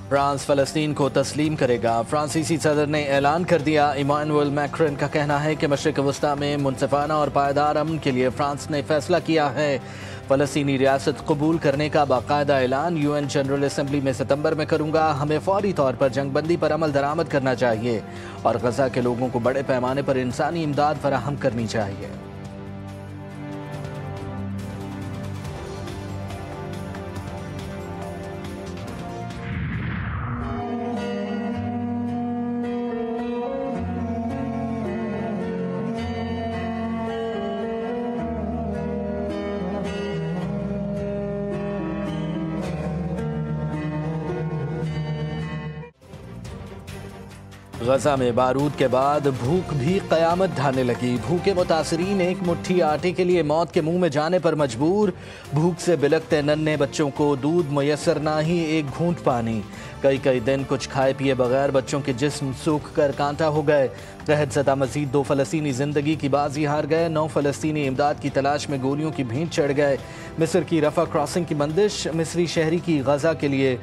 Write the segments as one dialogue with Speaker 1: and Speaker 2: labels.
Speaker 1: France फ़लस्तीन को तस्लीम करेगा। फ्रांसीसी सदर ने ऐलान कर दिया। इमानुएल मैक्रॉन का कहना है कि मशरिक़ वस्ता में मुनसिफ़ाना और पायदार अमन के लिए फ्रांस ने फैसला किया है। फ़लस्तीनी रियासत कबूल करने का बाकायदा ऐलान UN जनरल असम्बली में सितंबर में करूँगा। हमें फ़ौरी तौर पर जंगबंदी पर अमल दरामद करना चाहिए और गज़ा के लोगों को बड़े पैमाने पर इंसानी इमदाद फराहम करनी चाहिए। गजा में बारूद के बाद भूख भी कयामत ढाने लगी। भूखे मुतासरीन एक मुट्ठी आटे के लिए मौत के मुंह में जाने पर मजबूर। भूख से बिलखते नन्हे बच्चों को दूध मुयसर ना ही एक घूंट पानी। कई दिन कुछ खाए पिए बगैर बच्चों के जिस्म सूख कर कांटा हो गए। कहत ज़दा मजीद 2 फ़लस्तीनी जिंदगी की बाजी हार गए। 9 फ़लस्तीनी इमदाद की तलाश में गोलियों की भींट चढ़ गए। मिस्र की रफा क्रॉसिंग की बंदिश। मिस्री शहरी की गजा के लिए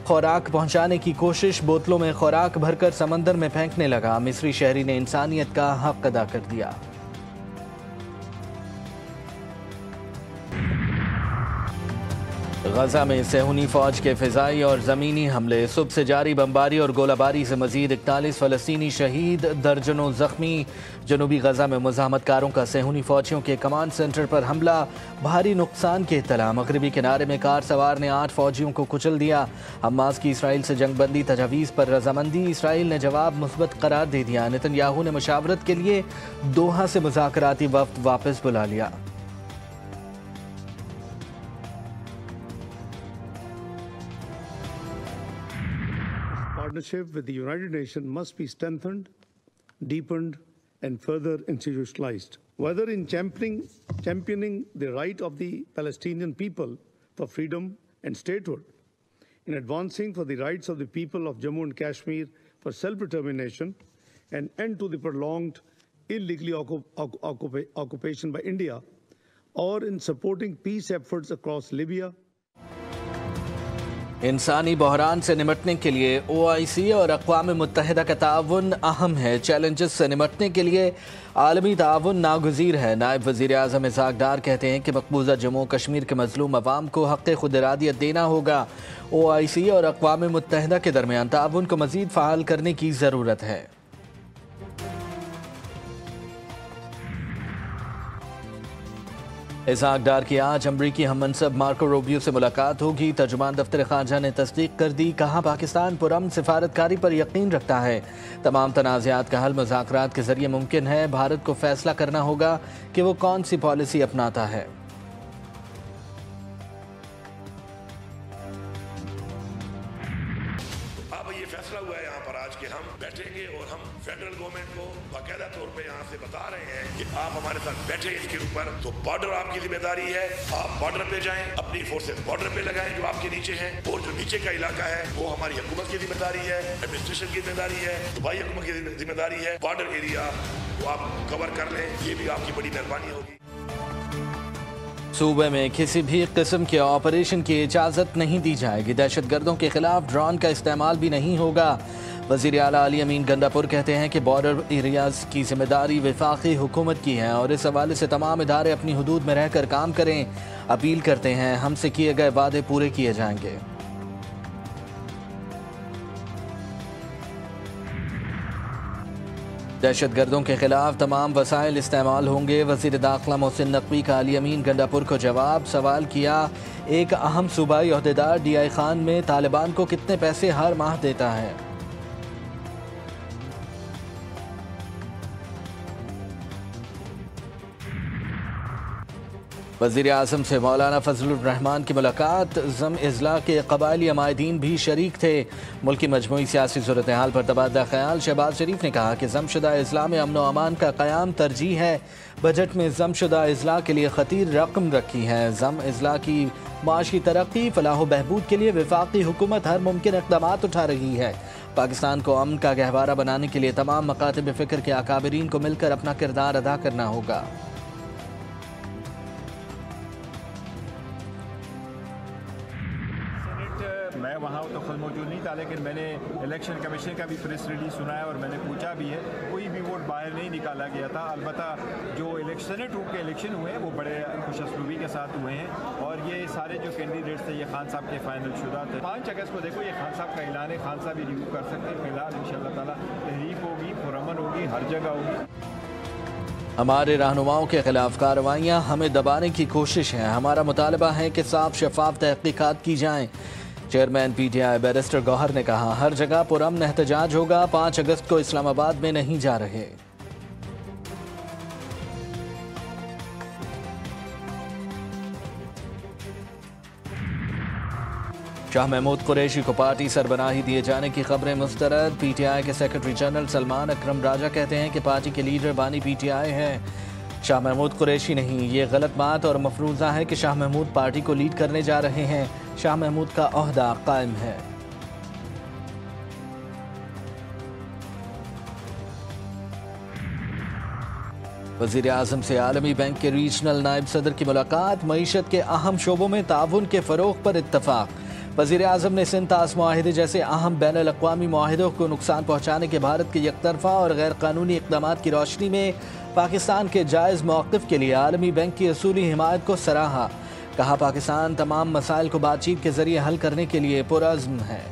Speaker 1: खुराक पहुंचाने की कोशिश। बोतलों में खुराक भरकर समंदर में फेंकने लगा। मिस्री शहरी ने इंसानियत का हक अदा कर दिया। गजा में सेहूनी फौज के फ़िज़ाई और ज़मीनी हमले। सुबह से जारी बमबारी और गोलाबारी से मजीद 41 फ़लस्तीनी शहीद, दर्जनों ज़ख्मी। जनूबी गजा में मुज़ाहमतकारों का सेहूनी फौजियों के कमांड सेंटर पर हमला। भारी नुकसान की इत्तला। मगरबी किनारे में कार सवार ने 8 फौजियों को कुचल दिया। हमास की इसराइल से जंगबंदी तजावीज़ पर रजामंदी। इसराइल ने जवाब मुस्बत करार दे दिया। नेतन्याहू ने मुशावरत के लिए दोहा से मुज़ाकराती वफ़द वापस बुला लिया।
Speaker 2: Partnership with the United Nations must be strengthened, deepened, and further institutionalized. Whether in championing the right of the Palestinian people for freedom and statehood, in advancing for the rights of the people of Jammu and Kashmir for self-determination, and end to the prolonged illegally occupation by India, or in supporting peace efforts across Libya.
Speaker 1: इंसानी बहरान से निमटने के लिए OIC और अक़वाम मुत्तहिदा का ताउन अहम है। Challenges से निमटने के लिए आलमी ताउन नागुज़ीर है। नायब वज़ीर आज़म इसहाक़ डार कहते हैं कि मकबूजा जम्मू कश्मीर के मज़लूम अवाम को हक़ खुद इरादियत देना होगा। OIC और अक़वाम मुत्तहिदा के दरमियान ताउन को मज़ीद फ़आल करने की ज़रूरत है। इसहाक़ डार की आज अमरीकी हम मनसब मार्को रूबियो से मुलाकात होगी। तर्जुमान दफ्तर ख़ारजा ने तस्दीक कर दी। कहा पाकिस्तान पुरअमन सिफारतकारी पर यकीन रखता है। तमाम तनाज़ात का हल मुज़ाकरात के ज़रिए मुमकिन है। भारत को फैसला करना होगा कि वो कौन सी पॉलिसी अपनाता है।
Speaker 3: अब ये फैसला हुआ है यहाँ पर आज के हम बैठेंगे और हम फेडरल गवर्नमेंट को बाकायदा तौर पे यहाँ से बता रहे हैं कि आप हमारे साथ बैठे इसके ऊपर। तो बॉर्डर आपकी जिम्मेदारी है। आप बॉर्डर पे जाएं, अपनी फोर्सेस बॉर्डर पे लगाएं जो आपके नीचे हैं, और जो नीचे का इलाका है वो हमारी हुकूमत की जिम्मेदारी है, एडमिनिस्ट्रेशन की जिम्मेदारी है, दुबई हुकूमत की जिम्मेदारी है। बॉर्डर एरिया को आप कवर कर लें, ये भी आपकी बड़ी मेहरबानी होगी।
Speaker 1: सूबे में किसी भी किस्म के ऑपरेशन की इजाज़त नहीं दी जाएगी। दहशतगर्दों के खिलाफ ड्रोन का इस्तेमाल भी नहीं होगा। वज़ीर आला अली अमीन गंडापुर कहते हैं कि बॉर्डर एरियाज़ की जिम्मेदारी वफाकी हुकूमत की है और इस हवाले से तमाम इदारे अपनी हदूद में रहकर काम करें। अपील करते हैं हमसे किए गए वादे पूरे किए जाएंगे। दहशतगर्दों के खिलाफ तमाम वसाइल इस्तेमाल होंगे। वज़ीर दाखिला मोहसिन नकवी का अली अमीन गंडापुर को जवाब। सवाल किया, एक अहम सूबाई अहदेदार DI खान में तालिबान को कितने पैसे हर माह देता है? वज़ीर आज़म से मौलाना फजलुर रहमान की मुलाकात। ज़म इज़ला के क़बायली अमायदीन भी शरीक थे। मुल्की मजमूई सियासी सूरत हाल पर तबादला ख्याल। शहबाज शरीफ ने कहा कि ज़मशुदा इज़ला में अमन व अमान का क़याम तरजीह है। बजट में ज़मशुदा इज़ला के लिए खतीर रकम रखी है। ज़म इज़ला की माशी तरक्की फलाह बहबूद के लिए वफाकी हुकूमत हर मुमकिन इक़दाम उठा रही है। पाकिस्तान को अमन का गहवारा बनाने के लिए तमाम मकातिब फ़िक्र के अकाबिरीन को मिलकर अपना किरदार अदा करना होगा।
Speaker 4: मैं वहाँ तो खुद मौजूद नहीं था, लेकिन मैंने इलेक्शन कमीशन का भी प्रेस रिलीज सुना है और मैंने पूछा भी है, कोई भी वोट बाहर नहीं निकाला गया था। अलबत्ता जो सेनेट रूम के इलेक्शन हुए हैं वो बड़े खुशअस्लूबी के साथ हुए हैं और ये सारे जो कैंडिडेट्स थे ये खान साहब के फाइनल शुदा थे। 5 अगस्त को देखो ये खान साहब का ऐलान है, खान साहब ही रिव्यू कर सकते हैं। फिलहाल इंशाअल्लाह ताला तहरीक होगी, पुरअमन होगी, हर जगह होगी।
Speaker 1: हमारे रहनुमाओं के खिलाफ कार्रवाइयाँ हमें दबाने की कोशिश है। हमारा मुतालबा है कि साफ शफाफ तहकीकात की जाएँ। चेयरमैन PTI बैरिस्टर गौहर ने कहा, हर जगह पुरअमन एहतजाज होगा। 5 अगस्त को इस्लामाबाद में नहीं जा रहे। शाह महमूद कुरैशी को पार्टी सरबराही दिए जाने की खबरें मुस्तरद। PTI के सेक्रेटरी जनरल सलमान अकरम राजा कहते हैं कि पार्टी के लीडर बानी PTI हैं, शाह महमूद कुरैशी नहीं। ये गलत बात और मफरूज़ा है कि शाह महमूद पार्टी को लीड करने जा रहे हैं। शाह महमूद का ओहदा कायम है। वज़ीर आज़म से आलमी बैंक के रीजनल नायब सदर की मुलाकात। मईशत के अहम शोबों में ताउन के फ़रोग़ पर इत्तफ़ाक़। वज़ीर आज़म ने सिंध-तास मुआहिदे जैसे अहम बैनुल-अक़वामी मुआहिदों को नुकसान पहुँचाने के भारत के यकतरफ़ा और गैर कानूनी इक़दामात की रोशनी में पाकिस्तान के जायज़ मौक़िफ़ के लिए आलमी बैंक की असूली हिमायत को सराहा। कहा, पाकिस्तान तमाम मसाइल को बातचीत के ज़रिए हल करने के लिए पुरअज़्म है।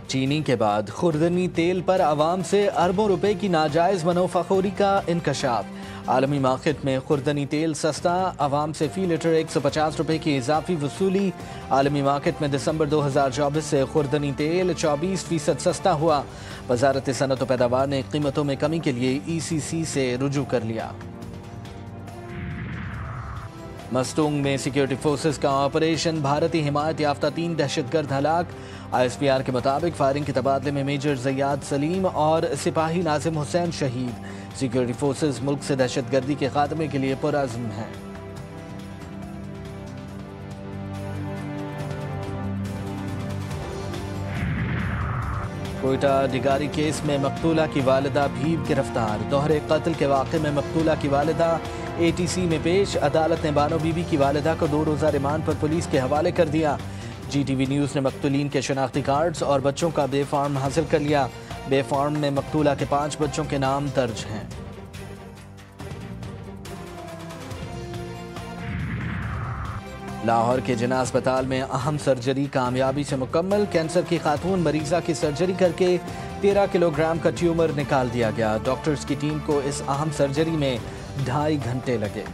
Speaker 1: चीनी के बाद खुर्दनी तेल पर आवाम से अरबों रुपए की नाजायज़ मुनाफ़ाखोरी का इंकशाफ। आलमी मार्केट में खुर्दनी तेल सस्ता, आवाम से फ़ी लीटर 150 रुपए की इजाफी वसूली। आलमी मार्केट में दिसंबर 2024 से खुर्दनी तेल 24% सस्ता हुआ। वज़ारत सनअत व पैदावार ने कीमतों में कमी के लिए ECC से रुजू कर लिया। मस्तूंग में सिक्योरिटी फोर्सेस का ऑपरेशन, भारतीय हिमायत याफ्ता 3 दहशतगर्द हलाक। ISPR के मुताबिक फायरिंग के तबादले में मेजर ज़ियाद सलीम और सिपाही नाजिम हुसैन शहीद। सिक्योरिटी फोर्सेस मुल्क से दहशतगर्दी के खात्मे के लिए पुरअज़्म हैं। कोयटा डिगारी केस में मकतूला की वालिदा भी गिरफ्तार। दोहरे कत्ल के वाक़े में मकतूला की वालिदा ATC में पेश। अदालत ने बानो बीबी की वालिदा को 2 रोज़ा रिमांड पर पुलिस के हवाले कर दिया। GTV न्यूज़ ने मकतूलीन के शनाख्ती कार्ड्स और बच्चों का बे फॉर्म हासिल कर लिया। बे फॉर्म में मकतूला के 5 बच्चों के नाम दर्ज हैं। लाहौर के जिना अस्पताल में अहम सर्जरी कामयाबी से मुकम्मल। कैंसर की खातून मरीजा की सर्जरी करके 13 किलोग्राम का ट्यूमर निकाल दिया गया। डॉक्टर्स की टीम को इस अहम सर्जरी में 2.5 घंटे लगे।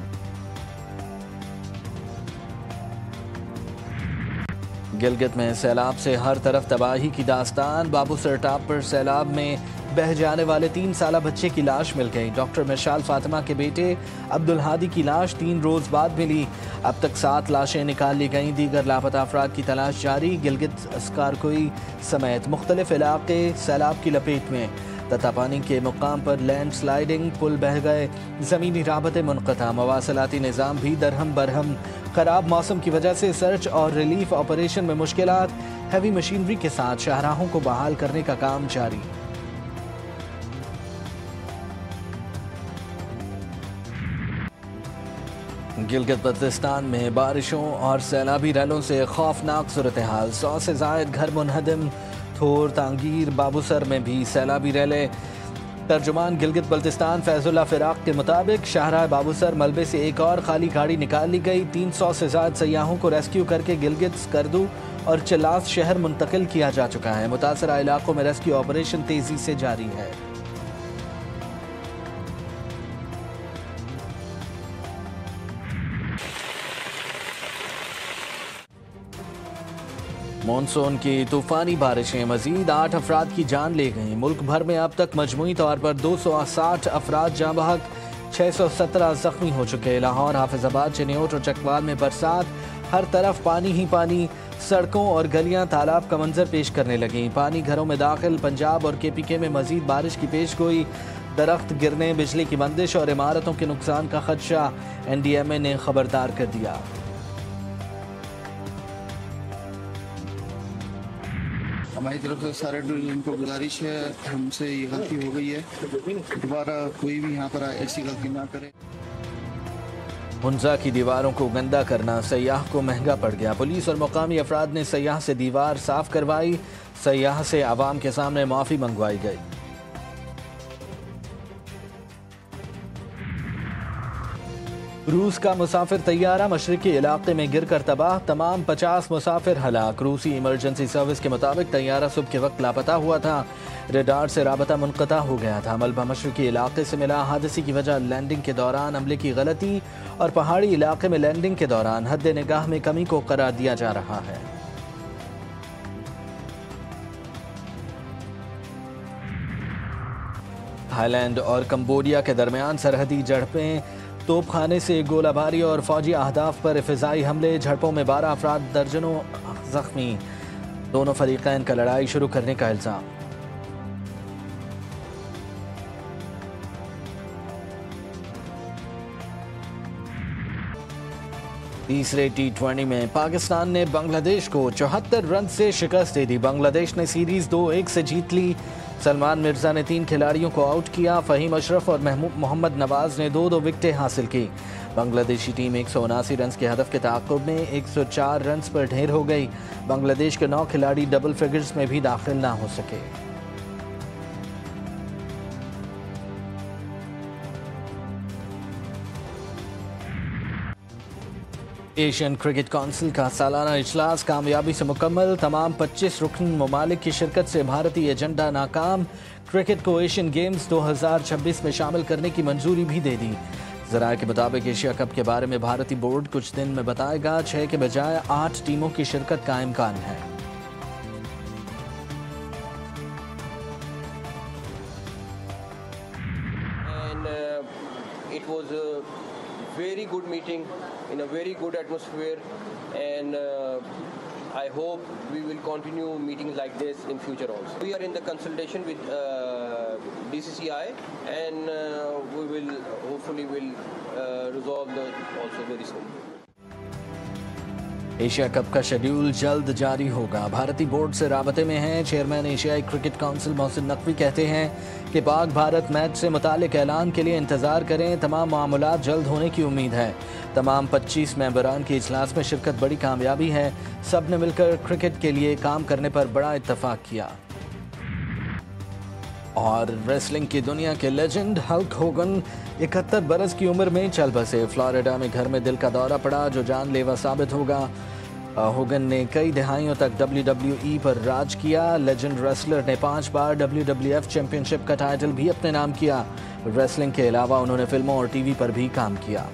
Speaker 1: गिलगित में सैलाब से हर तरफ तबाही की दास्तान। बाबूसर टाप पर सैलाब में बह जाने वाले 3 साला बच्चे की लाश मिल गई। डॉक्टर मिशाल फातिमा के बेटे अब्दुल हादी की लाश 3 रोज बाद मिली। अब तक 7 लाशें निकाल ली गईं। दीगर लापता अफराद की तलाश जारी। गिलगित स्कारकोई समेत मुख्तलिफ इलाके सैलाब की लपेट में। ततापानी के मुकाम पर लैंड स्लाइडिंग, पुल बह गए, ज़मीनी राबते मुनक़ता, मवासलाती निज़ाम भी दरहम बरहम। खराब मौसम की वजह से सर्च और रिलीफ ऑपरेशन में मुश्किलात। हैवी मशीनरी के साथ शाहराहों को बहाल करने का काम जारी। गिलगित बल्तिस्तान में बारिशों और सैलाबी रैलों से खौफनाक सूरत हाल। 100 से ज़ायद घर मुनहदम। थोर, तांगीर, बाबूसर में भी सैलाबी रैले। तर्जुमान गिलगित बल्तिस्तान फैजुल्ला फिराक के मुताबिक शाहराह बाबूसर मलबे से एक और खाली गाड़ी निकाल ली गई। 300 से ज़्यादा सयाहों को रेस्क्यू करके गिलगित, स्कर्दू और चिल्लास शहर मुंतकिल किया जा चुका है। मुतासरा इलाकों में रेस्क्यू ऑपरेशन तेजी से जारी है। मॉनसून की तूफानी बारिशें मजीद 8 अफराद की जान ले गईं। मुल्क भर में अब तक मजमूई तौर पर 260 अफराद जाँ बहक, 617 जख्मी हो चुके। लाहौर, हाफिजाबाद, चिन्योट और चकवाल में बरसात, हर तरफ पानी ही पानी। सड़कों और गलियां तालाब का मंजर पेश करने लगीं। पानी घरों में दाखिल। पंजाब और KPK में मजीद बारिश की पेशगोई। दरख्त गिरने, बिजली की बंदिश और इमारतों के नुकसान का खदशा। NDMA ने खबरदार कर दिया।
Speaker 5: हमारी तरफ से सारे डिवीजन को गुजारिश है, हमसे ये गलती हो गई है, दोबारा कोई भी यहाँ पर ऐसी गलती ना करे।
Speaker 1: हुंजा की दीवारों को गंदा करना सयाह को महंगा पड़ गया। पुलिस और मुकामी अफराद ने सयाह से दीवार साफ करवाई। सयाह से आवाम के सामने माफ़ी मंगवाई गई। रूस का मुसाफिर तैयारा मशरिकी इलाके में गिरकर तबाह, तमाम 50 मुसाफिर हलाक। रूसी इमरजेंसी सर्विस के मुताबिक तैयारा सुबह के वक्त लापता हुआ था। रेडार से राबता मुनक़ता हो गया था। मलबा मशरिकी इलाके से मिला। हादसे की वजह लैंडिंग के दौरान अमले की गलती और पहाड़ी इलाके में लैंडिंग के दौरान हद निगाह में कमी को करार दिया जा रहा है। थाईलैंड और कंबोडिया के दरमियान सरहदी झड़पें, तोपखाने से गोलाबारी और फौजी अहदाफ पर फ़िज़ाई हमले। झड़पों में 12 अफराद, दर्जनों जख्मी। दोनों फरीकैन का लड़ाई शुरू करने का इल्ज़ाम। तीसरे T20 में पाकिस्तान ने बांग्लादेश को 74 रन से शिकस्त दे दी। बांग्लादेश ने सीरीज 2-1 से जीत ली। सलमान मिर्जा ने 3 खिलाड़ियों को आउट किया। फ़हीम अशरफ और मोहम्मद नवाज ने 2-2 विकेटें हासिल की। बांग्लादेशी टीम 179 रन के हदफ के ताक़ुब में 104 रन पर ढेर हो गई। बांग्लादेश के 9 खिलाड़ी डबल फिगर्स में भी दाखिल ना हो सके। एशियन क्रिकेट काउंसिल का सालाना इजलास कामयाबी से मुकम्मल। तमाम 25 रुकन ममालिक की शिरकत से भारतीय एजेंडा नाकाम। क्रिकेट को एशियन गेम्स 2026 में शामिल करने की मंजूरी भी दे दी। ज़राए के मुताबिक एशिया कप के बारे में भारतीय बोर्ड कुछ दिन में बताएगा। 6 के बजाय 8 टीमों की शिरकत का इम्कान है।
Speaker 6: Very good meeting in a very good atmosphere, and I hope we will continue meetings like this in future also. We are in the consultation with BCCI, and we will hopefully resolve that also very soon.
Speaker 1: Asia cup का schedule जल्द जारी होगा। भारतीय board से राबते में हैं। Chairman एशियाई cricket council Mohsin Naqvi कहते हैं कि पाक भारत मैच से मुतालिक ऐलान के लिए इंतज़ार करें। तमाम मामलात जल्द होने की उम्मीद है। तमाम 25 मेंबरान की इजलास में शिरकत बड़ी कामयाबी है। सब ने मिलकर क्रिकेट के लिए काम करने पर बड़ा इत्तफाक किया। और रेसलिंग की दुनिया के लेजेंड हल्क होगन 71 बरस की उम्र में चल बसे। फ्लोरिडा में घर में दिल का दौरा पड़ा जो जानलेवा साबित होगा। होगन ने कई दहाइयों तक WWE पर राज किया। लेजेंड रेसलर ने 5 बार WWF चैंपियनशिप का टाइटल भी अपने नाम किया। रेसलिंग के अलावा उन्होंने फिल्मों और टीवी पर भी काम किया।